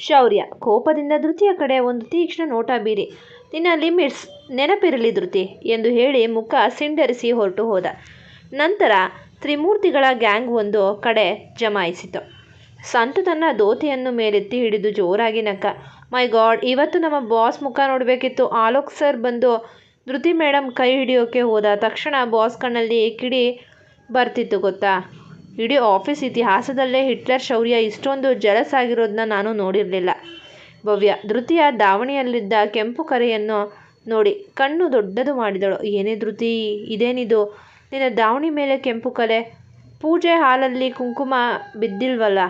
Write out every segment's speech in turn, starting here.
ಶೌರ್ಯ ಕೋಪದಿಂದ ಧೃತಿಯ ಕಡೆ ಒಂದು ತೀಕ್ಷ್ಣ ನೋಟ ಬೀರಿ, ನಿನ್ನ ಲಿಮಿಟ್ಸ್ ನೆನಪಿರಲಿ ಧೃತಿ ಎಂದು ಹೇಳಿ ಮುಖ ಸಿಂಡರಿಸಿ ಹೊರಟು ಹೋದ. ನಂತರ ತ್ರಿಮೂರ್ತಿಗಳ ಗ್ಯಾಂಗ್ ಒಂದು ಕಡೆ ಜಮಾಯಿಸಿತು. ಸಂತು ತನ್ನ ಧೋತಿಯನ್ನು ಮೇಲೆತ್ತಿ ಹಿಡಿದು ಜೋರಾಗಿ ನಕ್ಕ. ಮೈ ಗಾಡ್, ಇವತ್ತು ನಮ್ಮ ಬಾಸ್ ಮುಖ ನೋಡಬೇಕಿತ್ತು. ಆಲೋಕ್ ಸರ್ ಬಂದು ಧೃತಿ ಮೇಡಮ್ ಕೈ ಹಿಡಿಯೋಕೆ ಹೋದ ತಕ್ಷಣ ಬಾಸ್ ಕಣ್ಣಲ್ಲಿ ಕಿಡಿ ಬರ್ತಿತ್ತು ಗೊತ್ತಾ. ಇಡೀ ಆಫೀಸ್ ಇತಿಹಾಸದಲ್ಲೇ ಹಿಟ್ಲರ್ ಶೌರ್ಯ ಇಷ್ಟೊಂದು ಜಲಸ್ ಆಗಿರೋದನ್ನ ನಾನು ನೋಡಿರಲಿಲ್ಲ. ಭವ್ಯ ಧೃತಿಯ ದಾವಣಿಯಲ್ಲಿದ್ದ ಕೆಂಪು ಕರೆಯನ್ನು ನೋಡಿ ಕಣ್ಣು ದೊಡ್ಡದು ಮಾಡಿದಳು. ಏನೇ ಧೃತಿ, ಇದೇನಿದು ನಿನ್ನ ದಾವಣಿ ಮೇಲೆ ಕೆಂಪು ಕಲೆ? ಪೂಜೆ ಹಾಲಲ್ಲಿ ಕುಂಕುಮ ಬಿದ್ದಿಲ್ವಲ್ಲ?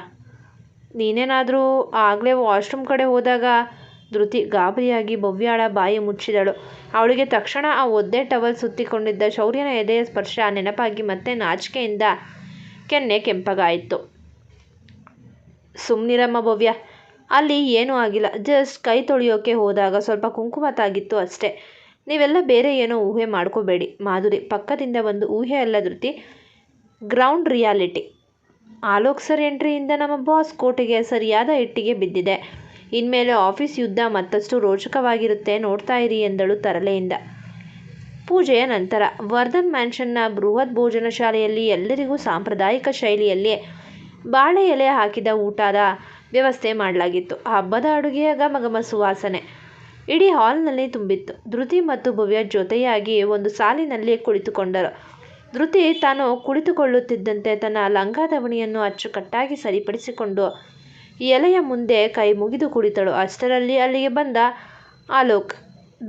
ನೀನೇನಾದರೂ ಆಗಲೇ ವಾಶ್ರೂಮ್ ಕಡೆ ಹೋದಾಗ? ಧೃತಿ ಗಾಬರಿಯಾಗಿ ಭವ್ಯಾಳ ಬಾಯಿ ಮುಚ್ಚಿದಳು. ಅವಳಿಗೆ ತಕ್ಷಣ ಆ ಒದ್ದೆ ಟವಲ್ ಸುತ್ತಿಕೊಂಡಿದ್ದ ಶೌರ್ಯನ ಎದೆಯ ಸ್ಪರ್ಶ ನೆನಪಾಗಿ ಮತ್ತೆ ನಾಚಿಕೆಯಿಂದ ಕೆನ್ನೆ ಕೆಂಪಗಾಯಿತು. ಸುಮ್ಮನಿರಮ್ಮ ಭವ್ಯ, ಅಲ್ಲಿ ಏನೂ ಆಗಿಲ್ಲ. ಜಸ್ಟ್ ಕೈ ತೊಳೆಯೋಕೆ ಹೋದಾಗ ಸ್ವಲ್ಪ ಕುಂಕುಮ ತಾಗಿತ್ತು ಅಷ್ಟೇ. ನೀವೆಲ್ಲ ಬೇರೆ ಏನೋ ಊಹೆ ಮಾಡ್ಕೋಬೇಡಿ. ಮಾಧುರಿ ಪಕ್ಕದಿಂದ ಒಂದು ಊಹೆ ಅಲ್ಲ Dhriti, ground reality. Alok sir ಎಂಟ್ರಿಯಿಂದ ನಮ್ಮ ಬಾಸ್ ಕೋಟೆಗೆ ಸರಿಯಾದ ಇಟ್ಟಿಗೆ ಬಿದ್ದಿದೆ. ಇನ್ಮೇಲೆ ಆಫೀಸ್ ಯುದ್ಧ ಮತ್ತಷ್ಟು ರೋಚಕವಾಗಿರುತ್ತೆ, ನೋಡ್ತಾ ಇರಿ ಎಂದಳು ತರಲೆಯಿಂದ. ಪೂಜೆಯ ನಂತರ ವರ್ಧನ್ ಮ್ಯಾನ್ಷನ್ನ ಬೃಹತ್ ಭೋಜನ ಶಾಲೆಯಲ್ಲಿ ಎಲ್ಲರಿಗೂ ಸಾಂಪ್ರದಾಯಿಕ ಶೈಲಿಯಲ್ಲಿ ಬಾಳೆ ಎಲೆ ಹಾಕಿದ ಊಟದ ವ್ಯವಸ್ಥೆ ಮಾಡಲಾಗಿತ್ತು. ಹಬ್ಬದ ಅಡುಗೆಯ ಘಮಘಮ ಸುವಾಸನೆ ಇಡೀ ಹಾಲ್ನಲ್ಲಿ ತುಂಬಿತ್ತು. ಧೃತಿ ಮತ್ತು ಭವ್ಯ ಜೊತೆಯಾಗಿ ಒಂದು ಸಾಲಿನಲ್ಲಿ ಕುಳಿತುಕೊಂಡರು. ಧೃತಿ ತಾನು ಕುಳಿತುಕೊಳ್ಳುತ್ತಿದ್ದಂತೆ ತನ್ನ ಲಂಗಾದವಣಿಯನ್ನು ಅಚ್ಚುಕಟ್ಟಾಗಿ ಸರಿಪಡಿಸಿಕೊಂಡು ಎಲೆಯ ಮುಂದೆ ಕೈ ಮುಗಿದು ಕುಳಿತಳು. ಅಷ್ಟರಲ್ಲಿ ಅಲ್ಲಿಗೆ ಬಂದ ಆಲೋಕ್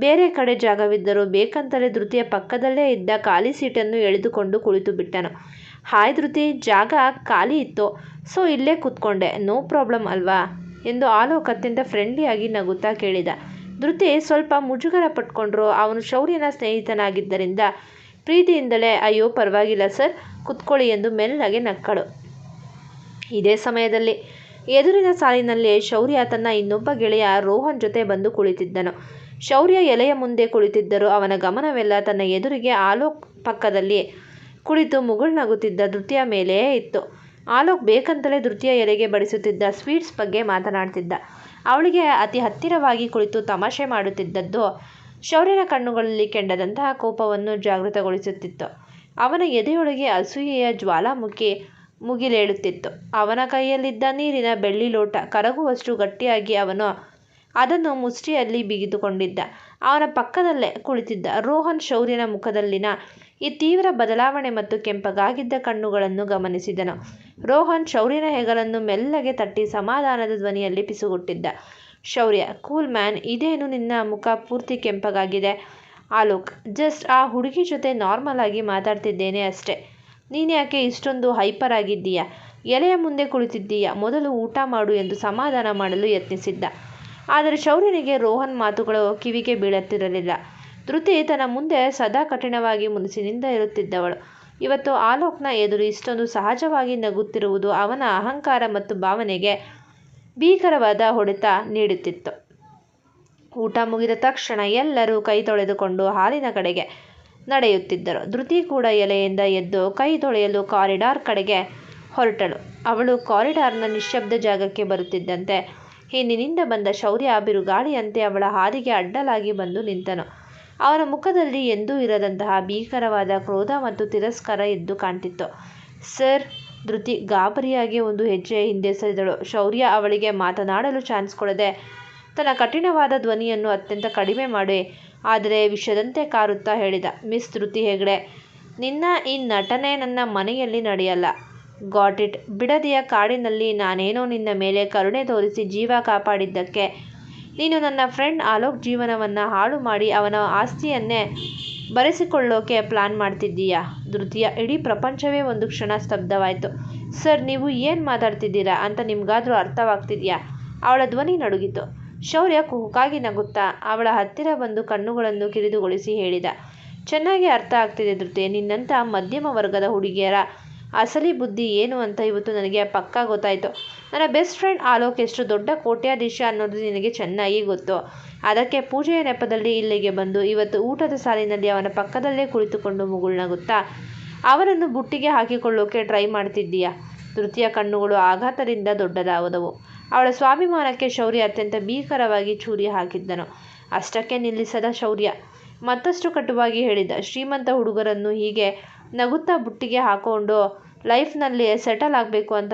ಬೇರೆ ಕಡೆ ಜಾಗವಿದ್ದರೂ ಬೇಕಂತಲೇ ಧೃತಿಯ ಪಕ್ಕದಲ್ಲೇ ಇದ್ದ ಖಾಲಿ ಸೀಟನ್ನು ಎಳೆದುಕೊಂಡು ಕುಳಿತು ಬಿಟ್ಟನು. ಹಾಯ್ ಧೃತಿ, ಜಾಗ ಖಾಲಿ ಇತ್ತು, ಸೊ ಇಲ್ಲೇ ಕೂತ್ಕೊಂಡೆ, ನೋ ಪ್ರಾಬ್ಲಮ್ ಅಲ್ವಾ ಎಂದು ಆಲೋಕ್ ಅತ್ಯಂತ ಫ್ರೆಂಡ್ಲಿಯಾಗಿ ನಗುತ್ತಾ ಕೇಳಿದ. ಧೃತಿ ಸ್ವಲ್ಪ ಮುಜುಗರ ಪಟ್ಕೊಂಡ್ರು. ಅವನು ಶೌರ್ಯನ ಸ್ನೇಹಿತನಾಗಿದ್ದರಿಂದ ಪ್ರೀತಿಯಿಂದಲೇ ಅಯ್ಯೋ ಪರವಾಗಿಲ್ಲ ಸರ್, ಕುತ್ಕೊಳ್ಳಿ ಎಂದು ಮೆಲ್ಲಗೆ ನಕ್ಕಳು. ಇದೇ ಸಮಯದಲ್ಲಿ ಎದುರಿನ ಸಾಲಿನಲ್ಲಿ ಶೌರ್ಯ ತನ್ನ ಇನ್ನೊಬ್ಬ ಗೆಳೆಯ ರೋಹನ್ ಜೊತೆ ಬಂದು ಕುಳಿತಿದ್ದನು. ಶೌರ್ಯ ಎಲೆಯ ಮುಂದೆ ಕುಳಿತಿದ್ದರೂ ಅವನ ಗಮನವೆಲ್ಲ ತನ್ನ ಎದುರಿಗೆ ಆಲೋಕ್ ಪಕ್ಕದಲ್ಲಿ ಕುಳಿತು ಮುಗುಳ್ನಗುತ್ತಿದ್ದ ಧೃತಿಯ ಮೇಲೆಯೇ ಇತ್ತು. ಆಲೋಕ್ ಬೇಕಂತಲೇ ಧೃತಿಯ ಎಲೆಗೆ ಬಡಿಸುತ್ತಿದ್ದ ಸ್ವೀಟ್ಸ್ ಬಗ್ಗೆ ಮಾತನಾಡ್ತಿದ್ದ. ಅವಳಿಗೆ ಅತಿ ಹತ್ತಿರವಾಗಿ ಕುಳಿತು ತಮಾಷೆ ಮಾಡುತ್ತಿದ್ದದ್ದು ಶೌರ್ಯನ ಕಣ್ಣುಗಳಲ್ಲಿ ಕೆಂಡದಂತಹ ಕೋಪವನ್ನು ಜಾಗೃತಗೊಳಿಸುತ್ತಿತ್ತು. ಅವನ ಎದೆಯೊಳಗೆ ಅಸೂಯೆಯ ಜ್ವಾಲಾಮುಖಿ ಮುಗಿಲೇಳುತ್ತಿತ್ತು. ಅವನ ಕೈಯಲ್ಲಿದ್ದ ನೀರಿನ ಬೆಳ್ಳಿ ಲೋಟ ಕರಗುವಷ್ಟು ಗಟ್ಟಿಯಾಗಿ ಅವನು ಅದನ್ನು ಮುಷ್ಟಿಯಲ್ಲಿ ಬಿಗಿದುಕೊಂಡಿದ್ದ. ಅವನ ಪಕ್ಕದಲ್ಲೇ ಕುಳಿತಿದ್ದ ರೋಹನ್ ಶೌರ್ಯನ ಮುಖದಲ್ಲಿನ ಈ ತೀವ್ರ ಬದಲಾವಣೆ ಮತ್ತು ಕೆಂಪಗಾಗಿದ್ದ ಕಣ್ಣುಗಳನ್ನು ಗಮನಿಸಿದನು. ರೋಹನ್ ಶೌರ್ಯನ ಹೆಗಲನ್ನು ಮೆಲ್ಲಗೆ ತಟ್ಟಿ ಸಮಾಧಾನದ ಧ್ವನಿಯಲ್ಲಿ ಪಿಸುಗುಟ್ಟಿದ್ದ. ಶೌರ್ಯ, ಕೂಲ್ ಮ್ಯಾನ್, ಇದೇನು ನಿನ್ನ ಮುಖ ಪೂರ್ತಿ ಕೆಂಪಗಾಗಿದೆ? ಆಲೋಕ್, ಜಸ್ಟ್ ಆ ಹುಡುಗಿ ಜೊತೆ ನಾರ್ಮಲ್ ಆಗಿ ಮಾತಾಡ್ತಿದ್ದೇನೆ ಅಷ್ಟೇ. ನೀನ್ಯಾಕೆ ಇಷ್ಟೊಂದು ಹೈಪರ್ ಆಗಿದ್ದೀಯಾ? ಎಲೆಯ ಮುಂದೆ ಕುಳಿತಿದ್ದೀಯಾ, ಮೊದಲು ಊಟ ಮಾಡು ಎಂದು ಸಮಾಧಾನ ಮಾಡಲು ಯತ್ನಿಸಿದ್ದ. ಆದರೆ ಶೌರ್ಯನಿಗೆ ರೋಹನ್ ಮಾತುಗಳು ಕಿವಿಗೆ ಬೀಳುತ್ತಿರಲಿಲ್ಲ. ಧೃತಿ ತನ್ನ ಮುಂದೆ ಸದಾ ಕಠಿಣವಾಗಿ ಮುನಿಸಿನಿಂದ ಇರುತ್ತಿದ್ದವಳು ಇವತ್ತು ಆಲೋಕ್ನ ಎದುರು ಇಷ್ಟೊಂದು ಸಹಜವಾಗಿ ನಗುತ್ತಿರುವುದು ಅವನ ಅಹಂಕಾರ ಮತ್ತು ಭಾವನೆಗೆ ಭೀಕರವಾದ ಹೊಡೆತ ನೀಡುತ್ತಿತ್ತು. ಊಟ ಮುಗಿದ ತಕ್ಷಣ ಎಲ್ಲರೂ ಕೈ ತೊಳೆದುಕೊಂಡು ಹಾಲಿನ ಕಡೆಗೆ ನಡೆಯುತ್ತಿದ್ದರು. ಧೃತಿ ಕೂಡ ಎಲೆಯಿಂದ ಎದ್ದು ಕೈ ತೊಳೆಯಲು ಕಾರಿಡಾರ್ ಕಡೆಗೆ ಹೊರಟಳು. ಅವಳು ಕಾರಿಡಾರ್ನ ನಿಶ್ಶಬ್ದ ಜಾಗಕ್ಕೆ ಬರುತ್ತಿದ್ದಂತೆ ಹಿಂದಿನಿಂದ ಬಂದ ಶೌರ್ಯ ಬಿರುಗಾಳಿಯಂತೆ ಅವಳ ಹಾದಿಗೆ ಅಡ್ಡಲಾಗಿ ಬಂದು ನಿಂತನು. ಅವನ ಮುಖದಲ್ಲಿ ಎಂದೂ ಇರದಂತಹ ಭೀಕರವಾದ ಕ್ರೋಧ ಮತ್ತು ತಿರಸ್ಕಾರ ಎದ್ದು ಕಾಣ್ತಿತ್ತು. ಸರ್, ಧೃತಿ ಗಾಬರಿಯಾಗಿ ಒಂದು ಹೆಜ್ಜೆ ಹಿಂದೆ ಸರಿದಳು. ಶೌರ್ಯ ಅವಳಿಗೆ ಮಾತನಾಡಲು ಚಾನ್ಸ್ ಕೊಡದೆ ತನ್ನ ಕಠಿಣವಾದ ಧ್ವನಿಯನ್ನು ಅತ್ಯಂತ ಕಡಿಮೆ ಮಾಡಿ ಆದರೆ ವಿಷದಂತೆ ಕಾರುತ್ತಾ ಹೇಳಿದ, ಮಿಸ್ ಧೃತಿ ಹೆಗ್ಡೆ, ನಿನ್ನ ಈ ನಟನೆ ನನ್ನ ಮನೆಯಲ್ಲಿ ನಡೆಯಲ್ಲ. Got it? ಬಿಡದಿಯ ಕಾಡಿನಲ್ಲಿ ನಾನೇನೋ ನಿನ್ನ ಮೇಲೆ ಕರುಣೆ ತೋರಿಸಿ ಜೀವ ಕಾಪಾಡಿದ್ದಕ್ಕೆ ನೀನು ನನ್ನ ಫ್ರೆಂಡ್ ಆಲೋಕ್ ಜೀವನವನ್ನು ಹಾಳು ಮಾಡಿ ಅವನ ಆಸ್ತಿಯನ್ನೇ ಬರೆಸಿಕೊಳ್ಳೋಕೆ ಪ್ಲಾನ್ ಮಾಡ್ತಿದ್ದೀಯಾ? ಧೃತಿಯ ಇಡೀ ಪ್ರಪಂಚವೇ ಒಂದು ಕ್ಷಣ ಸ್ತಬ್ಧವಾಯಿತು. ಸರ್, ನೀವು ಏನು ಮಾತಾಡ್ತಿದ್ದೀರಾ ಅಂತ ನಿಮ್ಗಾದರೂ ಅರ್ಥವಾಗ್ತಿದೆಯಾ? ಅವಳ ಧ್ವನಿ ನಡುಗಿತು. ಶೌರ್ಯ ಕುಹುಕಾಗಿ ನಗುತ್ತಾ ಅವಳ ಹತ್ತಿರ ಬಂದು ಕಣ್ಣುಗಳನ್ನು ಕಿರಿದುಗೊಳಿಸಿ ಹೇಳಿದ, ಚೆನ್ನಾಗಿ ಅರ್ಥ ಆಗ್ತಿದೆ ಧೃತಿ. ನಿನ್ನಂಥ ಮಧ್ಯಮ ವರ್ಗದ ಹುಡುಗಿಯರ ಅಸಲಿ ಬುದ್ಧಿ ಏನು ಅಂತ ಇವತ್ತು ನನಗೆ ಪಕ್ಕಾ ಗೊತ್ತಾಯಿತು. ನನ್ನ ಬೆಸ್ಟ್ ಫ್ರೆಂಡ್ ಆಲೋಕ್ ಎಷ್ಟು ದೊಡ್ಡ ಕೋಟ್ಯಾಧೀಶ ಅನ್ನೋದು ನಿನಗೆ ಚೆನ್ನಾಗಿ ಗೊತ್ತು. ಅದಕ್ಕೆ ಪೂಜೆಯ ನೆಪದಲ್ಲಿ ಇಲ್ಲಿಗೆ ಬಂದು ಇವತ್ತು ಊಟದ ಸಾಲಿನಲ್ಲಿ ಅವನ ಪಕ್ಕದಲ್ಲೇ ಕುಳಿತುಕೊಂಡು ಮುಗುಳ್ನಗುತ್ತಾ ಅವನನ್ನು ಬುಟ್ಟಿಗೆ ಹಾಕಿಕೊಳ್ಳೋಕೆ ಟ್ರೈ ಮಾಡ್ತಿದ್ದೀಯಾ? ಧೃತಿಯ ಕಣ್ಣುಗಳು ಆಘಾತದಿಂದ ದೊಡ್ಡದಾದವು. ಅವಳ ಸ್ವಾಭಿಮಾನಕ್ಕೆ ಶೌರ್ಯ ಅತ್ಯಂತ ಭೀಕರವಾಗಿ ಚೂರಿ ಹಾಕಿದ್ದನು. ಅಷ್ಟಕ್ಕೆ ನಿಲ್ಲಿಸದ ಶೌರ್ಯ ಮತ್ತಷ್ಟು ಕಟುವಾಗಿ ಹೇಳಿದ, ಶ್ರೀಮಂತ ಹುಡುಗರನ್ನು ಹೀಗೆ ನಗುತ್ತಾ ಬುಟ್ಟಿಗೆ ಹಾಕೊಂಡು ಲೈಫ್ನಲ್ಲಿ ಸೆಟಲ್ ಆಗಬೇಕು ಅಂತ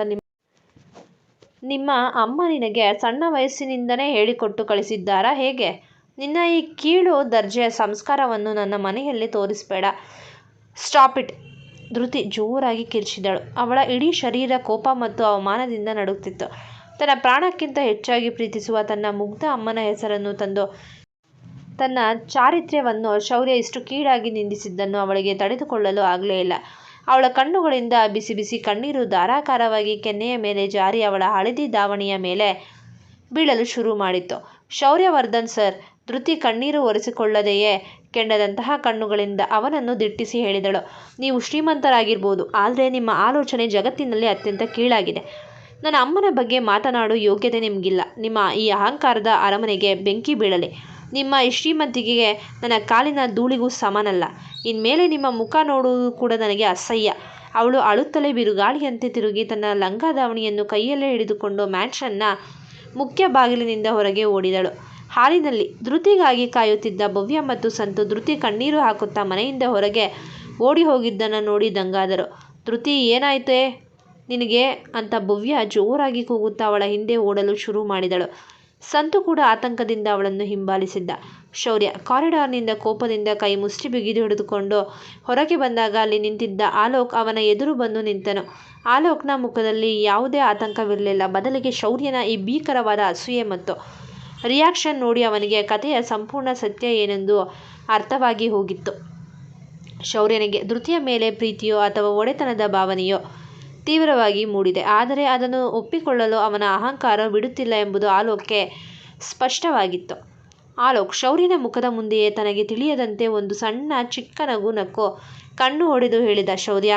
ನಿಮ್ಮ ಅಮ್ಮ ನಿನಗೆ ಸಣ್ಣ ವಯಸ್ಸಿನಿಂದನೇ ಹೇಳಿಕೊಟ್ಟು ಕಳಿಸಿದ್ದಾರಾ ಹೇಗೆ? ನಿನ್ನ ಈ ಕೀಳು ದರ್ಜೆಯ ಸಂಸ್ಕಾರವನ್ನು ನನ್ನ ಮನೆಯಲ್ಲಿ ತೋರಿಸಬೇಡ. Stop it. ಧೃತಿ ಜೋರಾಗಿ ಕಿರ್ಚಿದಳು. ಅವಳ ಇಡೀ ಶರೀರ ಕೋಪ ಮತ್ತು ಅವಮಾನದಿಂದ ನಡುಗ್ತಿತ್ತು. ತನ್ನ ಪ್ರಾಣಕ್ಕಿಂತ ಹೆಚ್ಚಾಗಿ ಪ್ರೀತಿಸುವ ತನ್ನ ಮುಗ್ಧ ಅಮ್ಮನ ಹೆಸರನ್ನು ತಂದು ತನ್ನ ಚಾರಿತ್ರ್ಯವನ್ನು ಶೌರ್ಯ ಇಷ್ಟು ಕೀಳಾಗಿ ನಿಂದಿಸಿದ್ದನ್ನು ಅವಳಿಗೆ ತಡೆದುಕೊಳ್ಳಲು ಆಗಲೇ ಇಲ್ಲ. ಅವಳ ಕಣ್ಣುಗಳಿಂದ ಬಿಸಿ ಬಿಸಿ ಕಣ್ಣೀರು ಧಾರಾಕಾರವಾಗಿ ಕೆನ್ನೆಯ ಮೇಲೆ ಜಾರಿ ಅವಳ ಹಳದಿ ದಾವಣಿಯ ಮೇಲೆ ಬೀಳಲು ಶುರು ಮಾಡಿತ್ತು. ಶೌರ್ಯವರ್ಧನ್ ಸರ್. ಧೃತಿ ಕಣ್ಣೀರು ಒರೆಸಿಕೊಳ್ಳದೆಯೇ ಕೆಂಡದಂತಹ ಕಣ್ಣುಗಳಿಂದ ಅವನನ್ನು ದಿಟ್ಟಿಸಿ ಹೇಳಿದಳು, ನೀವು ಶ್ರೀಮಂತರಾಗಿರ್ಬೋದು, ಆದರೆ ನಿಮ್ಮ ಆಲೋಚನೆ ಜಗತ್ತಿನಲ್ಲಿ ಅತ್ಯಂತ ಕೀಳಾಗಿದೆ. ನನ್ನ ಅಮ್ಮನ ಬಗ್ಗೆ ಮಾತನಾಡೋ ಯೋಗ್ಯತೆ ನಿಮಗಿಲ್ಲ. ನಿಮ್ಮ ಈ ಅಹಂಕಾರದ ಅರಮನೆಗೆ ಬೆಂಕಿ ಬೀಳಲಿ. ನಿಮ್ಮ ಈ ಶ್ರೀಮಂತಿಕೆಗೆ ನನ್ನ ಕಾಲಿನ ಧೂಳಿಗೂ ಸಮನಲ್ಲ. ಇನ್ಮೇಲೆ ನಿಮ್ಮ ಮುಖ ನೋಡುವುದು ಕೂಡ ನನಗೆ ಅಸಹ್ಯ. ಅವಳು ಅಳುತ್ತಲೇ ಬಿರುಗಾಳಿಯಂತೆ ತಿರುಗಿ ತನ್ನ ಲಂಗಾದಾವಣಿಯನ್ನು ಕೈಯಲ್ಲೇ ಹಿಡಿದುಕೊಂಡು ಮ್ಯಾನ್ಷನ್ನ ಮುಖ್ಯ ಬಾಗಿಲಿನಿಂದ ಹೊರಗೆ ಓಡಿದಳು. ಹಾಲಿನಲ್ಲಿ ಧೃತಿಗಾಗಿ ಕಾಯುತ್ತಿದ್ದ ಭವ್ಯ ಮತ್ತು ಸಂತು ಧೃತಿ ಕಣ್ಣೀರು ಹಾಕುತ್ತಾ ಮನೆಯಿಂದ ಹೊರಗೆ ಓಡಿ ಹೋಗಿದ್ದನ್ನು ನೋಡಿ ದಂಗಾದರು. ಧೃತಿ, ಏನಾಯ್ತೇ ನಿನಗೆ ಅಂತ ಭವ್ಯ ಜೋರಾಗಿ ಕೂಗುತ್ತಾ ಅವಳ ಹಿಂದೆ ಓಡಲು ಶುರು ಮಾಡಿದಳು. ಸಂತು ಕೂಡ ಆತಂಕದಿಂದ ಅವಳನ್ನು ಹಿಂಬಾಲಿಸಿದ್ದ. ಶೌರ್ಯ ಕಾರಿಡಾರ್ನಿಂದ ಕೋಪದಿಂದ ಕೈ ಮುಷ್ಟಿ ಬಿಗಿದು ಹಿಡಿದುಕೊಂಡು ಹೊರಗೆ ಬಂದಾಗ ಅಲ್ಲಿ ನಿಂತಿದ್ದ ಆಲೋಕ್ ಅವನ ಎದುರು ಬಂದು ನಿಂತನು. ಆಲೋಕ್ನ ಮುಖದಲ್ಲಿ ಯಾವುದೇ ಆತಂಕವಿರಲಿಲ್ಲ. ಬದಲಿಗೆ ಶೌರ್ಯನ ಈ ಭೀಕರವಾದ ಅಸೂಯೆ ಮತ್ತು ರಿಯಾಕ್ಷನ್ ನೋಡಿ ಅವನಿಗೆ ಕಥೆಯ ಸಂಪೂರ್ಣ ಸತ್ಯ ಏನೆಂದು ಅರ್ಥವಾಗಿ ಹೋಗಿತ್ತು. ಶೌರ್ಯನಿಗೆ ಧೃತಿಯ ಮೇಲೆ ಪ್ರೀತಿಯೋ ಅಥವಾ ಒಡೆತನದ ಭಾವನೆಯೋ ತೀವ್ರವಾಗಿ ಮೂಡಿದೆ. ಆದರೆ ಅದನ್ನು ಒಪ್ಪಿಕೊಳ್ಳಲು ಅವನ ಅಹಂಕಾರ ಬಿಡುತ್ತಿಲ್ಲ ಎಂಬುದು ಆಲೋಕ್ಗೆ ಸ್ಪಷ್ಟವಾಗಿತ್ತು. ಆಲೋಕ್ ಶೌರ್ಯನ ಮುಖದ ಮುಂದೆಯೇ ತನಗೆ ತಿಳಿಯದಂತೆ ಒಂದು ಸಣ್ಣ ಚಿಕ್ಕ ನಗು ನಕ್ಕು ಕಣ್ಣು ಹೊಡೆದು ಹೇಳಿದ, ಶೌರ್ಯ,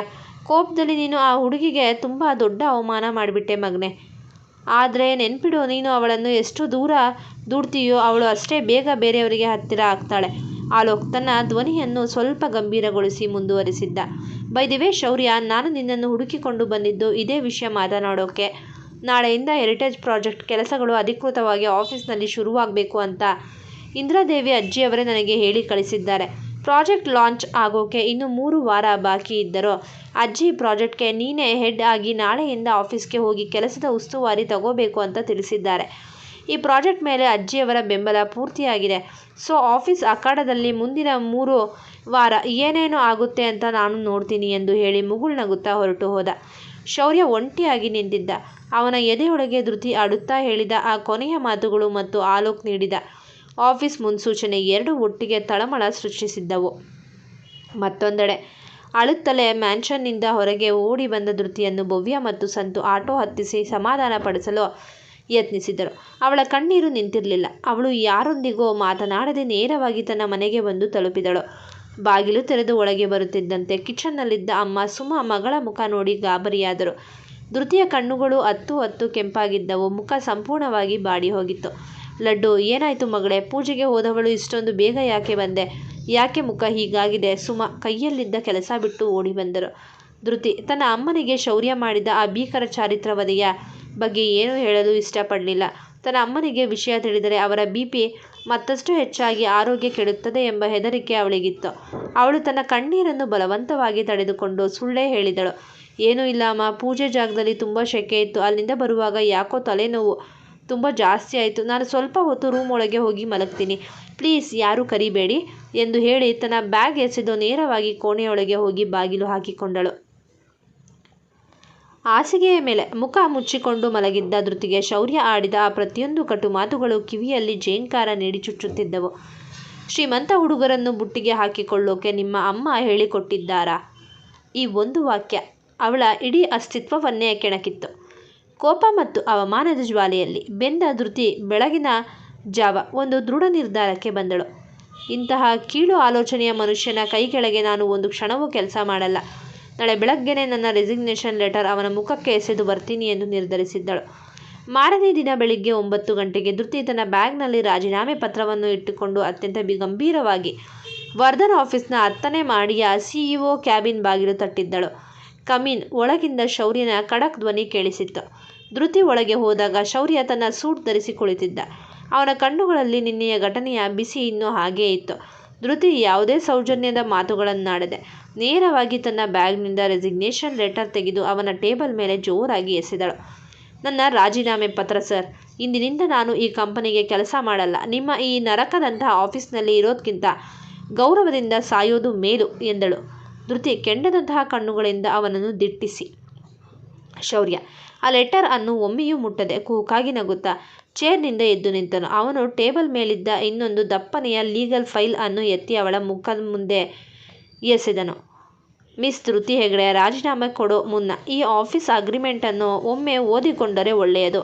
ಕೋಪದಲ್ಲಿ ನೀನು ಆ ಹುಡುಗಿಗೆ ತುಂಬ ದೊಡ್ಡ ಅವಮಾನ ಮಾಡಿಬಿಟ್ಟೆ ಮಗನೆ. ಆದರೆ ನೆನ್ಪಿಡು, ನೀನು ಅವಳನ್ನು ಎಷ್ಟು ದೂರ ದೂಡ್ತೀಯೋ ಅವಳು ಅಷ್ಟೇ ಬೇಗ ಬೇರೆಯವರಿಗೆ ಹತ್ತಿರ ಆಗ್ತಾಳೆ. ಆಲೋಕ್ ತನ್ನ ಧ್ವನಿಯನ್ನು ಸ್ವಲ್ಪ ಗಂಭೀರಗೊಳಿಸಿ ಮುಂದುವರಿಸಿದ್ದ. ಬೈ ದಿ ವೇ ಶೌರ್ಯ, ನಾನು ನಿನ್ನನ್ನು ಹುಡುಕಿಕೊಂಡು ಬಂದಿದ್ದು ಇದೇ ವಿಷಯ ಮಾತನಾಡೋಕೆ. ನಾಳೆಯಿಂದ ಹೆರಿಟೇಜ್ ಪ್ರಾಜೆಕ್ಟ್ ಕೆಲಸಗಳು ಅಧಿಕೃತವಾಗಿ ಆಫೀಸ್ನಲ್ಲಿ ಶುರುವಾಗಬೇಕು ಅಂತ ಇಂದ್ರಾದೇವಿ ಅಜ್ಜಿಯವರೇ ನನಗೆ ಹೇಳಿ ಕಳಿಸಿದ್ದಾರೆ. ಪ್ರಾಜೆಕ್ಟ್ ಲಾಂಚ್ ಆಗೋಕೆ ಇನ್ನು 3 ವಾರ ಬಾಕಿ ಇದ್ದರೂ ಅಜ್ಜಿ ಪ್ರಾಜೆಕ್ಟ್ಗೆ ನೀನೇ ಹೆಡ್ ಆಗಿ ನಾಳೆಯಿಂದ ಆಫೀಸ್ಗೆ ಹೋಗಿ ಕೆಲಸದ ಉಸ್ತುವಾರಿ ತಗೋಬೇಕು ಅಂತ ತಿಳಿಸಿದ್ದಾರೆ. ಈ ಪ್ರಾಜೆಕ್ಟ್ ಮೇಲೆ ಅಜ್ಜಿಯವರ ಬೆಂಬಲ ಪೂರ್ತಿಯಾಗಿದೆ. ಸೊ ಆಫೀಸ್ ಅಖಾಡದಲ್ಲಿ ಮುಂದಿನ 3 ವಾರ ಏನೇನು ಆಗುತ್ತೆ ಅಂತ ನಾನು ನೋಡ್ತೀನಿ ಎಂದು ಹೇಳಿ ಮುಗುಳ್ನಗುತ್ತಾ ಹೊರಟು ಹೋದ. ಶೌರ್ಯ ಒಂಟಿಯಾಗಿ ನಿಂತಿದ್ದ. ಅವನ ಎದೆಯೊಳಗೆ ಧೃತಿ ಆಡುತ್ತಾ ಹೇಳಿದ ಆ ಕೊನೆಯ ಮಾತುಗಳು ಮತ್ತು ಆಲೋಕ್ ನೀಡಿದ ಆಫೀಸ್ ಮುನ್ಸೂಚನೆ ಎರಡೂ ಒಟ್ಟಿಗೆ ತಳಮಳ ಸೃಷ್ಟಿಸಿದ್ದವು. ಮತ್ತೊಂದೆಡೆ ಅಳುತ್ತಲೇ ಮ್ಯಾನ್ಷನ್ನಿಂದ ಹೊರಗೆ ಓಡಿ ಬಂದ ಧೃತಿಯನ್ನು ಭವ್ಯ ಮತ್ತು ಸಂತು ಆಟೋ ಹತ್ತಿಸಿ ಸಮಾಧಾನ ಪಡಿಸಲು ಯತ್ನಿಸಿದರು. ಅವಳ ಕಣ್ಣೀರು ನಿಂತಿರಲಿಲ್ಲ. ಅವಳು ಯಾರೊಂದಿಗೋ ಮಾತನಾಡದೆ ನೇರವಾಗಿ ತನ್ನ ಮನೆಗೆ ಬಂದು ತಲುಪಿದಳು. ಬಾಗಿಲು ತೆರೆದು ಒಳಗೆ ಬರುತ್ತಿದ್ದಂತೆ ಕಿಚನ್ನಲ್ಲಿದ್ದ ಅಮ್ಮ ಸುಮಾ ಮಗಳ ಮುಖ ನೋಡಿ ಗಾಬರಿಯಾದರು. ಧೃತಿಯ ಕಣ್ಣುಗಳು ಅತ್ತು ಕೆಂಪಾಗಿದ್ದವು. ಮುಖ ಸಂಪೂರ್ಣವಾಗಿ ಬಾಡಿ ಹೋಗಿತ್ತು. ಲಡ್ಡು, ಏನಾಯ್ತು ಮಗಳೇ? ಪೂಜೆಗೆ ಹೋದವಳು ಇಷ್ಟೊಂದು ಬೇಗ ಯಾಕೆ ಬಂದೆ? ಯಾಕೆ ಮುಖ ಹೀಗಾಗಿದೆ? ಸುಮಾ ಕೈಯಲ್ಲಿದ್ದ ಕೆಲಸ ಬಿಟ್ಟು ಓಡಿ ಬಂದರು. ಧೃತಿ ತನ್ನ ಅಮ್ಮನಿಗೆ ಶೌರ್ಯ ಮಾಡಿದ ಆ ಭೀಕರ ಚಾರಿತ್ರವಧೆಯ ಬಗ್ಗೆ ಏನೂ ಹೇಳಲು ಇಷ್ಟಪಡಲಿಲ್ಲ. ತನ್ನ ಅಮ್ಮನಿಗೆ ವಿಷಯ ತಿಳಿದರೆ ಅವರ BP ಮತ್ತಷ್ಟು ಹೆಚ್ಚಾಗಿ ಆರೋಗ್ಯ ಕೆಡುತ್ತದೆ ಎಂಬ ಹೆದರಿಕೆ ಅವಳಿಗಿತ್ತು. ಅವಳು ತನ್ನ ಕಣ್ಣೀರನ್ನು ಬಲವಂತವಾಗಿ ತಡೆದುಕೊಂಡು ಸುಳ್ಳೇ ಹೇಳಿದಳು. ಏನೂ ಇಲ್ಲ ಅಮ್ಮ, ಪೂಜೆ ಜಾಗದಲ್ಲಿ ತುಂಬ ಸೆಕೆ ಇತ್ತು. ಅಲ್ಲಿಂದ ಬರುವಾಗ ಯಾಕೋ ತಲೆನೋವು ತುಂಬ ಜಾಸ್ತಿ ಆಯಿತು. ನಾನು ಸ್ವಲ್ಪ ಹೊತ್ತು ರೂಮ್ ಒಳಗೆ ಹೋಗಿ ಮಲಗ್ತೀನಿ. ಪ್ಲೀಸ್ ಯಾರೂ ಕರಿಬೇಡಿ ಎಂದು ಹೇಳಿ ತನ್ನ ಬ್ಯಾಗ್ ಎಸೆದು ನೇರವಾಗಿ ಕೋಣೆಯೊಳಗೆ ಹೋಗಿ ಬಾಗಿಲು ಹಾಕಿಕೊಂಡಳು. ಹಾಸಿಗೆಯ ಮೇಲೆ ಮುಖ ಮುಚ್ಚಿಕೊಂಡು ಮಲಗಿದ್ದ ಧೃತಿಗೆ ಶೌರ್ಯ ಆಡಿದ ಆ ಪ್ರತಿಯೊಂದು ಕಟು ಮಾತುಗಳು ಕಿವಿಯಲ್ಲಿ ಜೇಂಕಾರ ನೀಡಿ ಚುಚ್ಚುತ್ತಿದ್ದವು. ಶ್ರೀಮಂತ ಹುಡುಗರನ್ನು ಬುಟ್ಟಿಗೆ ಹಾಕಿಕೊಳ್ಳೋಕೆ ನಿಮ್ಮ ಅಮ್ಮ ಹೇಳಿಕೊಟ್ಟಿದ್ದಾರಾ? ಈ ಒಂದು ವಾಕ್ಯ ಅವಳ ಇಡೀ ಅಸ್ತಿತ್ವವನ್ನೇ ಕೆಣಕಿತ್ತು. ಕೋಪ ಮತ್ತು ಅವಮಾನದ ಜ್ವಾಲೆಯಲ್ಲಿ ಬೆಂದ ಧೃತಿ ಬೆಳಗಿನ ಜಾವ ಒಂದು ದೃಢ ನಿರ್ಧಾರಕ್ಕೆ ಬಂದಳು. ಇಂತಹ ಕೀಳು ಆಲೋಚನೆಯ ಮನುಷ್ಯನ ಕೈ ಕೆಳಗೆ ನಾನು ಒಂದು ಕ್ಷಣವೂ ಕೆಲಸ ಮಾಡಲ್ಲ. ನಾಳೆ ಬೆಳಗ್ಗೆನೇ ನನ್ನ ರೆಸಿಗ್ನೇಷನ್ ಲೆಟರ್ ಅವನ ಮುಖಕ್ಕೆ ಎಸೆದು ಬರ್ತೀನಿ ಎಂದು ನಿರ್ಧರಿಸಿದ್ದಳು. ಮಾರನೇ ದಿನ ಬೆಳಿಗ್ಗೆ 9 ಗಂಟೆಗೆ ಧೃತಿ ತನ್ನ ಬ್ಯಾಗ್ನಲ್ಲಿ ರಾಜೀನಾಮೆ ಪತ್ರವನ್ನು ಇಟ್ಟುಕೊಂಡು ಅತ್ಯಂತ ಗಂಭೀರವಾಗಿ ವರ್ಧನ್ ಆಫೀಸ್ನ 10ನೇ ಮಹಡಿಯ CEO ಕ್ಯಾಬಿನ್ ಬಾಗಿಲು ತಟ್ಟಿದ್ದಳು. ಕಮೀನ್ ಒಳಗಿಂದ ಶೌರ್ಯನ ಖಡಕ್ ಧ್ವನಿ ಕೇಳಿಸಿತ್ತು. ಧೃತಿ ಒಳಗೆ ಹೋದಾಗ ಶೌರ್ಯ ತನ್ನ ಸೂಟ್ ಧರಿಸಿ ಕುಳಿತಿದ್ದ. ಅವನ ಕಣ್ಣುಗಳಲ್ಲಿ ನಿನ್ನೆಯ ಘಟನೆಯ ಬಿಸಿ ಇನ್ನೂ ಹಾಗೇ ಇತ್ತು. ಧೃತಿ ಯಾವುದೇ ಸೌಜನ್ಯದ ಮಾತುಗಳನ್ನಾಡದೆ ನೇರವಾಗಿ ತನ್ನ ಬ್ಯಾಗ್ನಿಂದ ರೆಸಿಗ್ನೇಷನ್ ಲೆಟರ್ ತೆಗೆದು ಅವನ ಟೇಬಲ್ ಮೇಲೆ ಜೋರಾಗಿ ಎಸೆದಳು. ನನ್ನ ರಾಜೀನಾಮೆ ಪತ್ರ ಸರ್. ಇಂದಿನಿಂದ ನಾನು ಈ ಕಂಪನಿಗೆ ಕೆಲಸ ಮಾಡಲ್ಲ. ನಿಮ್ಮ ಈ ನರಕದಂತಹ ಆಫೀಸ್ನಲ್ಲಿ ಇರೋದಕ್ಕಿಂತ ಗೌರವದಿಂದ ಸಾಯೋದು ಮೇಲು ಎಂದಳು. ಧೃತಿ ಕೆಂಡದಂತಹ ಕಣ್ಣುಗಳಿಂದ ಅವನನ್ನು ದಿಟ್ಟಿಸಿ. ಶೌರ್ಯ ಆ ಲೆಟರ್ ಅನ್ನು ಒಮ್ಮೆಯೂ ಮುಟ್ಟದೆ ಕೂಕಾಗಿ ನಗುತ್ತಾ ಚೇರ್ನಿಂದ ಎದ್ದು ನಿಂತನು. ಅವನು ಟೇಬಲ್ ಮೇಲಿದ್ದ ಇನ್ನೊಂದು ದಪ್ಪನೆಯ ಲೀಗಲ್ ಫೈಲ್ ಅನ್ನು ಎತ್ತಿ ಅವಳ ಮುಖದ ಮುಂದೆ ಎಸೆದನು. ಮಿಸ್ ಧೃತಿ ಹೆಗಡೆ, ರಾಜೀನಾಮೆ ಕೊಡೋ ಮುನ್ನ ಈ ಆಫೀಸ್ ಅಗ್ರಿಮೆಂಟನ್ನು ಒಮ್ಮೆ ಓದಿಕೊಂಡರೆ ಒಳ್ಳೆಯದು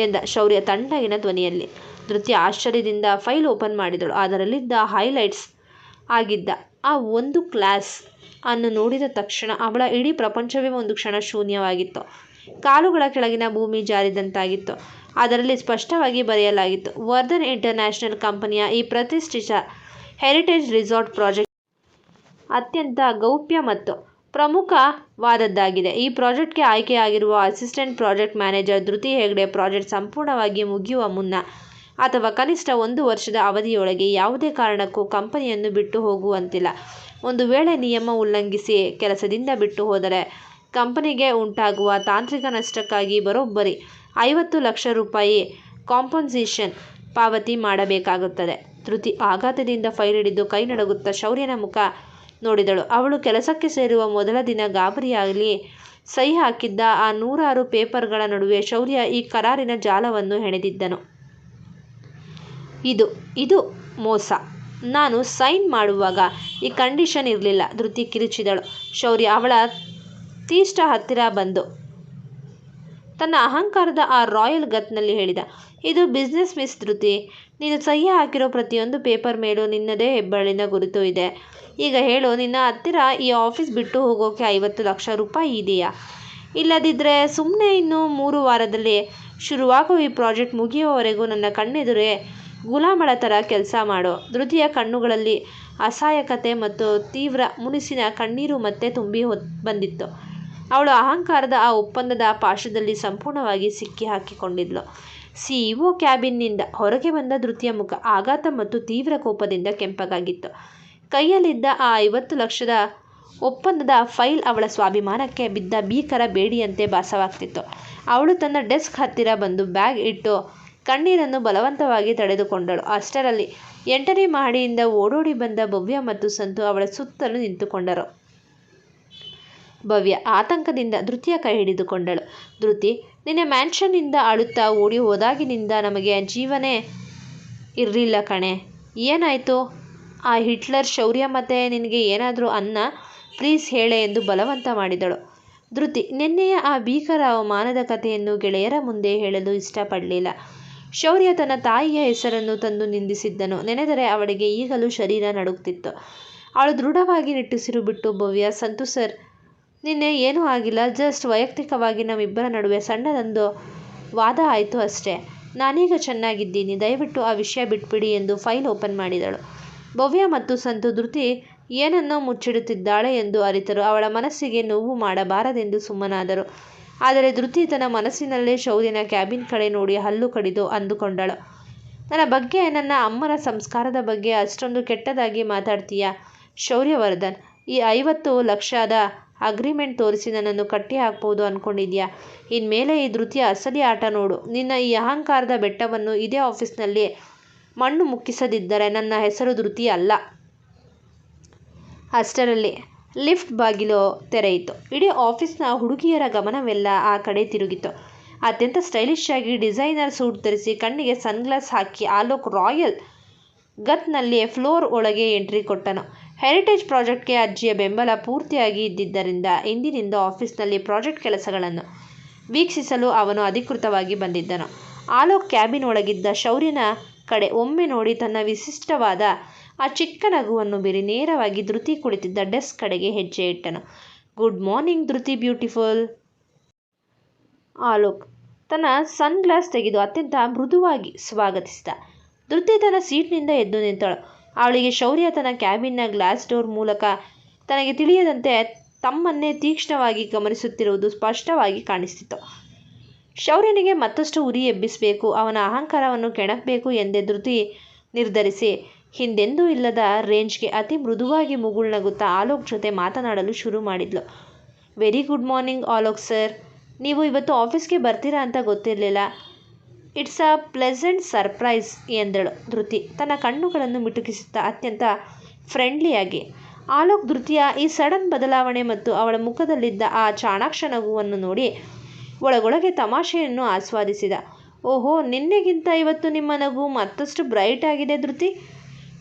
ಎಂದ ಶೌರ್ಯ ತಣ್ಣಗಿನ ಧ್ವನಿಯಲ್ಲಿ. ಧೃತಿ ಆಶ್ಚರ್ಯದಿಂದ ಫೈಲ್ ಓಪನ್ ಮಾಡಿದಳು. ಅದರಲ್ಲಿದ್ದ ಹೈಲೈಟ್ಸ್ ಆಗಿದ್ದ ಆ ಒಂದು ಕ್ಲಾಸ್ ಅನ್ನು ನೋಡಿದ ತಕ್ಷಣ ಅವಳ ಇಡೀ ಪ್ರಪಂಚವೇ ಒಂದು ಕ್ಷಣ ಶೂನ್ಯವಾಗಿತ್ತು. ಕಾಲುಗಳ ಕೆಳಗಿನ ಭೂಮಿ ಜಾರಿದಂತಾಗಿತ್ತು. ಅದರಲ್ಲಿ ಸ್ಪಷ್ಟವಾಗಿ ಬರೆಯಲಾಗಿತ್ತು, ವರ್ಧನ್ ಇಂಟರ್ನ್ಯಾಷನಲ್ ಕಂಪನಿಯ ಈ ಪ್ರತಿಷ್ಠಿತ ಹೆರಿಟೇಜ್ ರಿಸಾರ್ಟ್ ಪ್ರಾಜೆಕ್ಟ್ ಅತ್ಯಂತ ಗೌಪ್ಯ ಮತ್ತು ಪ್ರಮುಖವಾದದ್ದಾಗಿದೆ. ಈ ಪ್ರಾಜೆಕ್ಟ್ಗೆ ಆಯ್ಕೆಯಾಗಿರುವ assistant project manager Dhriti Hegde project ಸಂಪೂರ್ಣವಾಗಿ ಮುಗಿಯುವ ಮುನ್ನ ಅಥವಾ ಕನಿಷ್ಠ 1 ವರ್ಷದ ಅವಧಿಯೊಳಗೆ ಯಾವುದೇ ಕಾರಣಕ್ಕೂ ಕಂಪನಿಯನ್ನು ಬಿಟ್ಟು ಹೋಗುವಂತಿಲ್ಲ. ಒಂದು ವೇಳೆ ನಿಯಮ ಉಲ್ಲಂಘಿಸಿ ಕೆಲಸದಿಂದ ಬಿಟ್ಟು ಹೋದರೆ ಕಂಪನಿಗೆ ಉಂಟಾಗುವ ತಾಂತ್ರಿಕ ನಷ್ಟಕ್ಕಾಗಿ ಬರೋಬ್ಬರಿ 50 ಲಕ್ಷ ರೂಪಾಯಿ ಕಾಂಪನ್ಸೇಷನ್ ಪಾವತಿ ಮಾಡಬೇಕಾಗುತ್ತದೆ. ಧೃತಿ ಆಘಾತದಿಂದ ಫೈಲ್ ಹಿಡಿದು ಕೈ ನಡುಗುತ್ತಾ ಶೌರ್ಯನ ಮುಖ ನೋಡಿದಳು. ಅವಳು ಕೆಲಸಕ್ಕೆ ಸೇರುವ ಮೊದಲ ದಿನ ಗಾಬರಿಯಾಗಲಿ ಸಹಿ ಹಾಕಿದ್ದ ಆ 100 ಪೇಪರ್ಗಳ ನಡುವೆ ಶೌರ್ಯ ಈ ಕರಾರಿನ ಜಾಲವನ್ನು ಹೆಣೆದಿದ್ದನು. ಇದು ಮೋಸ. ನಾನು ಸೈನ್ ಮಾಡುವಾಗ ಈ ಕಂಡೀಷನ್ ಇರಲಿಲ್ಲ. ಧೃತಿ ಕಿರುಚಿದಳು. ಶೌರ್ಯ ಅವಳ ತೀಷ್ಟ ಹತ್ತಿರ ಬಂದು ತನ್ನ ಅಹಂಕಾರದ ಆ ರಾಯಲ್ ಗತ್ನಲ್ಲಿ ಹೇಳಿದ, ಇದು ಬಿಸ್ನೆಸ್ ಮಿಸ್ ಧೃತಿ. ನೀನು ಸಹಿ ಹಾಕಿರೋ ಪ್ರತಿಯೊಂದು ಪೇಪರ್ ಮೇಲೂ ನಿನ್ನದೇ ಹೆಬ್ಬೆರಳಿನ ಗುರುತು ಇದೆ. ಈಗ ಹೇಳು, ನಿನ್ನ ಹತ್ತಿರ ಈ ಆಫೀಸ್ ಬಿಟ್ಟು ಹೋಗೋಕೆ 50 ಲಕ್ಷ ರೂಪಾಯಿ ಇದೆಯಾ? ಇಲ್ಲದಿದ್ದರೆ ಸುಮ್ಮನೆ ಇನ್ನು 3 ವಾರದಲ್ಲಿ ಶುರುವಾಗೋ ಈ ಪ್ರಾಜೆಕ್ಟ್ ಮುಗಿಯುವವರೆಗೂ ನನ್ನ ಕಣ್ಣೆದುರೇ ಗುಲಾಮಳ ಥರ ಕೆಲಸ ಮಾಡೋ. ಧೃತಿಯ ಕಣ್ಣುಗಳಲ್ಲಿ ಅಸಹಾಯಕತೆ ಮತ್ತು ತೀವ್ರ ಮುನಿಸಿನ ಕಣ್ಣೀರು ಮತ್ತೆ ತುಂಬಿ ಬಂದಿತ್ತು. ಅವಳು ಅಹಂಕಾರದ ಆ ಒಪ್ಪಂದದ ಪಾಶದಲ್ಲಿ ಸಂಪೂರ್ಣವಾಗಿ ಸಿಕ್ಕಿ ಹಾಕಿಕೊಂಡಿದ್ಲು. CEO ಕ್ಯಾಬಿನ್ನಿಂದ ಹೊರಗೆ ಬಂದ ಧೃತಿಯ ಮುಖ ಆಘಾತ ಮತ್ತು ತೀವ್ರ ಕೋಪದಿಂದ ಕೆಂಪಗಾಗಿತ್ತು. ಕೈಯಲ್ಲಿದ್ದ ಆ 50 ಲಕ್ಷದ ಒಪ್ಪಂದದ ಫೈಲ್ ಅವಳ ಸ್ವಾಭಿಮಾನಕ್ಕೆ ಬಿದ್ದ ಭೀಕರ ಬೇಡಿಯಂತೆ ಭಾಸವಾಗ್ತಿತ್ತು. ಅವಳು ತನ್ನ ಡೆಸ್ಕ್ ಹತ್ತಿರ ಬಂದು ಬ್ಯಾಗ್ ಇಟ್ಟು ಕಣ್ಣೀರನ್ನು ಬಲವಂತವಾಗಿ ತಡೆದುಕೊಂಡಳು. ಅಷ್ಟರಲ್ಲಿ 8ನೇ ಮಹಡಿಯಿಂದ ಓಡೋಡಿ ಬಂದ ಭವ್ಯ ಮತ್ತು ಸಂತು ಅವಳ ಸುತ್ತಲೂ ನಿಂತುಕೊಂಡರು. ಭವ್ಯ ಆತಂಕದಿಂದ ಧೃತಿಯ ಕೈ ಹಿಡಿದುಕೊಂಡಳು. ಧೃತಿ, ನಿನ್ನೆ ಮ್ಯಾನ್ಷನ್ನಿಂದ ಅಳುತ್ತಾ ಓಡಿ ಹೋದಾಗಿನಿಂದ ನಮಗೆ ಜೀವನೇ ಇರಲಿಲ್ಲ ಕಣೆ. ಏನಾಯಿತು? ಆ ಹಿಟ್ಲರ್ ಶೌರ್ಯ ಮತ್ತೆ ನಿನಗೆ ಏನಾದರೂ ಅನ್ನ? ಪ್ಲೀಸ್ ಹೇಳೆ ಎಂದು ಬಲವಂತ ಮಾಡಿದಳು. ಧೃತಿ ನಿನ್ನೆಯ ಆ ಭೀಕರ ಅವಮಾನದ ಕಥೆಯನ್ನು ಗೆಳೆಯರ ಮುಂದೆ ಹೇಳಲು ಇಷ್ಟಪಡಲಿಲ್ಲ. ಶೌರ್ಯ ತನ್ನ ತಾಯಿಯ ಹೆಸರನ್ನು ತಂದು ನಿಂದಿಸಿದ್ದನು ನೆನೆದರೆ ಅವಳಿಗೆ ಈಗಲೂ ಶರೀರ ನಡುಗ್ತಿತ್ತು. ಅವಳು ದೃಢವಾಗಿ ನಿಟ್ಟುಸಿರು ಬಿಟ್ಟು, ಭವ್ಯ, ಸಂತು ಸರ್, ನಿನ್ನೆ ಏನೂ ಆಗಿಲ್ಲ. ಜಸ್ಟ್ ವೈಯಕ್ತಿಕವಾಗಿ ನಮ್ಮಿಬ್ಬರ ನಡುವೆ ಸಣ್ಣದೊಂದು ವಾದ ಆಯಿತು ಅಷ್ಟೇ. ನಾನೀಗ ಚೆನ್ನಾಗಿದ್ದೀನಿ. ದಯವಿಟ್ಟು ಆ ವಿಷಯ ಬಿಟ್ಬಿಡಿ ಎಂದು ಫೈಲ್ ಓಪನ್ ಮಾಡಿದಳು. ಭವ್ಯ ಮತ್ತು ಸಂತು ಧೃತಿ ಏನನ್ನೋ ಮುಚ್ಚಿಡುತ್ತಿದ್ದಾಳೆ ಎಂದು ಅರಿತರು. ಅವಳ ಮನಸ್ಸಿಗೆ ನೋವು ಮಾಡಬಾರದೆಂದು ಸುಮ್ಮನಾದರು. ಆದರೆ ಧೃತಿ ತನ್ನ ಮನಸ್ಸಿನಲ್ಲೇ ಶೌರ್ಯನ ಕ್ಯಾಬಿನ್ ಕಡೆ ನೋಡಿ ಹಲ್ಲು ಕಡಿದು ಅಂದುಕೊಂಡಳು, ನನ್ನ ಬಗ್ಗೆ, ನನ್ನ ಅಮ್ಮನ ಸಂಸ್ಕಾರದ ಬಗ್ಗೆ ಅಷ್ಟೊಂದು ಕೆಟ್ಟದಾಗಿ ಮಾತಾಡ್ತೀಯಾ ಶೌರ್ಯವರ್ಧನ್? ಈ 50 ಲಕ್ಷದ ಅಗ್ರಿಮೆಂಟ್ ತೋರಿಸಿ ನನ್ನನ್ನು ಕಟ್ಟಿ ಹಾಕ್ಬೋದು ಅಂದ್ಕೊಂಡಿದ್ಯಾ? ಇನ್ಮೇಲೆ ಈ ಧೃತಿಯ ಅಸಲಿ ಆಟ ನೋಡು. ನಿನ್ನ ಈ ಅಹಂಕಾರದ ಬೆಟ್ಟವನ್ನು ಇದೇ ಆಫೀಸ್ನಲ್ಲಿ ಮಣ್ಣು ಮುಕ್ಕಿಸದಿದ್ದರೆ ನನ್ನ ಹೆಸರು ಧೃತಿ ಅಲ್ಲ. ಅಷ್ಟರಲ್ಲಿ ಲಿಫ್ಟ್ ಬಾಗಿಲು ತೆರೆಯಿತು. ಇಡೀ ಆಫೀಸ್ನ ಹುಡುಗಿಯರ ಗಮನವೆಲ್ಲ ಆ ಕಡೆ ತಿರುಗಿತು. ಅತ್ಯಂತ ಸ್ಟೈಲಿಶ್ ಆಗಿ ಡಿಸೈನರ್ ಸೂಟ್ ಧರಿಸಿ ಕಣ್ಣಿಗೆ ಸನ್ಗ್ಲಾಸ್ ಹಾಕಿ ಆಲೋಕ್ ರಾಯಲ್ ಗತ್ನಲ್ಲಿ ಫ್ಲೋರ್ ಒಳಗೆ ಎಂಟ್ರಿ ಕೊಟ್ಟನು. ಹೆರಿಟೇಜ್ ಪ್ರಾಜೆಕ್ಟ್ಗೆ ಅಜ್ಜಿಯ ಬೆಂಬಲ ಪೂರ್ತಿಯಾಗಿ ಇದ್ದಿದ್ದರಿಂದ ಇಂದಿನಿಂದ ಆಫೀಸ್ನಲ್ಲಿ ಪ್ರಾಜೆಕ್ಟ್ ಕೆಲಸಗಳನ್ನು ವೀಕ್ಷಿಸಲು ಅವನು ಅಧಿಕೃತವಾಗಿ ಬಂದಿದ್ದನು. ಆಲೋಕ್ ಕ್ಯಾಬಿನ್ ಒಳಗಿದ್ದ ಶೌರ್ಯನ ಕಡೆ ಒಮ್ಮೆ ನೋಡಿ ತನ್ನ ವಿಶಿಷ್ಟವಾದ ಆ ಚಿಕ್ಕ ನಗುವನ್ನು ಬೀರಿ ನೇರವಾಗಿ ಧೃತಿ ಕುಳಿತಿದ್ದ ಡೆಸ್ಕ್ ಕಡೆಗೆ ಹೆಜ್ಜೆ ಇಟ್ಟನು. Good morning Dhriti beautiful. Alok ತನ್ನ ಸನ್ಗ್ಲಾಸ್ ತೆಗೆದು ಅತ್ಯಂತ ಮೃದುವಾಗಿ ಸ್ವಾಗತಿಸಿದ. ಧೃತಿ ತನ್ನ ಸೀಟ್ನಿಂದ ಎದ್ದು ನಿಂತಳು. ಅವಳಿಗೆ ಶೌರ್ಯ ತನ್ನ ಕ್ಯಾಬಿನ್ನ ಗ್ಲಾಸ್ ಡೋರ್ ಮೂಲಕ ತನಗೆ ತಿಳಿಯದಂತೆ ತಮ್ಮನ್ನೇ ತೀಕ್ಷ್ಣವಾಗಿ ಗಮನಿಸುತ್ತಿರುವುದು ಸ್ಪಷ್ಟವಾಗಿ ಕಾಣಿಸ್ತಿತ್ತು. ಶೌರ್ಯನಿಗೆ ಮತ್ತಷ್ಟು ಉರಿ ಎಬ್ಬಿಸಬೇಕು, ಅವನ ಅಹಂಕಾರವನ್ನು ಕೆಣಕಬೇಕು ಎಂದೇ ಧೃತಿ ನಿರ್ಧರಿಸಿ ಹಿಂದೆಂದೂ ಇಲ್ಲದ ರೇಂಜ್ಗೆ ಅತಿ ಮೃದುವಾಗಿ ಮುಗುಳ್ನಗುತ್ತಾ ಆಲೋಕ್ ಜೊತೆ ಮಾತನಾಡಲು ಶುರು ಮಾಡಿದ್ಲು. Very good morning Alok sir, ನೀವು ಇವತ್ತು ಆಫೀಸ್ಗೆ ಬರ್ತೀರಾ ಅಂತ ಗೊತ್ತಿರಲಿಲ್ಲ. ಇಟ್ಸ್ ಅ ಪ್ಲೆಸೆಂಟ್ ಸರ್ಪ್ರೈಸ್ ಎಂದಳು ಧೃತಿ ತನ್ನ ಕಣ್ಣುಗಳನ್ನು ಮಿಟುಕಿಸುತ್ತಾ ಅತ್ಯಂತ ಫ್ರೆಂಡ್ಲಿಯಾಗಿ. ಆಲೋಕ್ ಧೃತಿಯ ಈ ಸಡನ್ ಬದಲಾವಣೆ ಮತ್ತು ಅವಳ ಮುಖದಲ್ಲಿದ್ದ ಆ ಚಾಣಾಕ್ಷ ನಗುವನ್ನು ನೋಡಿ ಒಳಗೊಳಗೆ ತಮಾಷೆಯನ್ನು ಆಸ್ವಾದಿಸಿದ. ಓಹೋ, ನಿನ್ನೆಗಿಂತ ಇವತ್ತು ನಿಮ್ಮ ನಗು ಮತ್ತಷ್ಟು ಬ್ರೈಟ್ ಆಗಿದೆ ಧೃತಿ.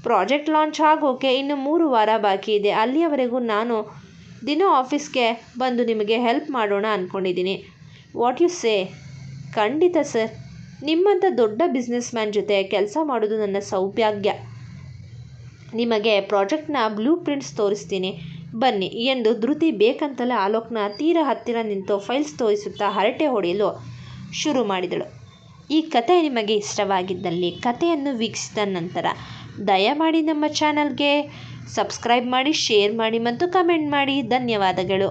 ಪ್ರಾಜೆಕ್ಟ್ ಲಾಂಚ್ ಆಗೋಕೆ ಇನ್ನು 3 ವಾರ ಬಾಕಿ ಇದೆ. ಅಲ್ಲಿಯವರೆಗೂ ನಾನು ದಿನ ಆಫೀಸ್ಗೆ ಬಂದು ನಿಮಗೆ ಹೆಲ್ಪ್ ಮಾಡೋಣ ಅಂದ್ಕೊಂಡಿದ್ದೀನಿ. What you say? ಖಂಡಿತ ಸರ್, ನಿಮ್ಮಂಥ ದೊಡ್ಡ ಬಿಸ್ನೆಸ್ ಮ್ಯಾನ್ ಜೊತೆ ಕೆಲಸ ಮಾಡೋದು ನನ್ನ ಸೌಭಾಗ್ಯ. ನಿಮಗೆ ಪ್ರಾಜೆಕ್ಟ್ನ ಬ್ಲೂ ಪ್ರಿಂಟ್ಸ್ ತೋರಿಸ್ತೀನಿ ಬನ್ನಿ ಎಂದು ಧೃತಿ ಬೇಕಂತಲೇ ಆಲೋಕ್ನ ತೀರ ಹತ್ತಿರ ನಿಂತು ಫೈಲ್ಸ್ ತೋರಿಸುತ್ತಾ ಹರಟೆ ಹೊಡೆಯಲು ಶುರು ಮಾಡಿದಳು. ಈ ಕತೆ ನಿಮಗೆ ಇಷ್ಟವಾಗಿದ್ದಲ್ಲಿ ಕತೆಯನ್ನು ವೀಕ್ಷಿಸಿದ ನಂತರ ದಯಮಾಡಿ ನಮ್ಮ ಚಾನಲ್ಗೆ ಸಬ್ಸ್ಕ್ರೈಬ್ ಮಾಡಿ, ಶೇರ್ ಮಾಡಿ ಮತ್ತು ಕಮೆಂಟ್ ಮಾಡಿ. ಧನ್ಯವಾದಗಳು.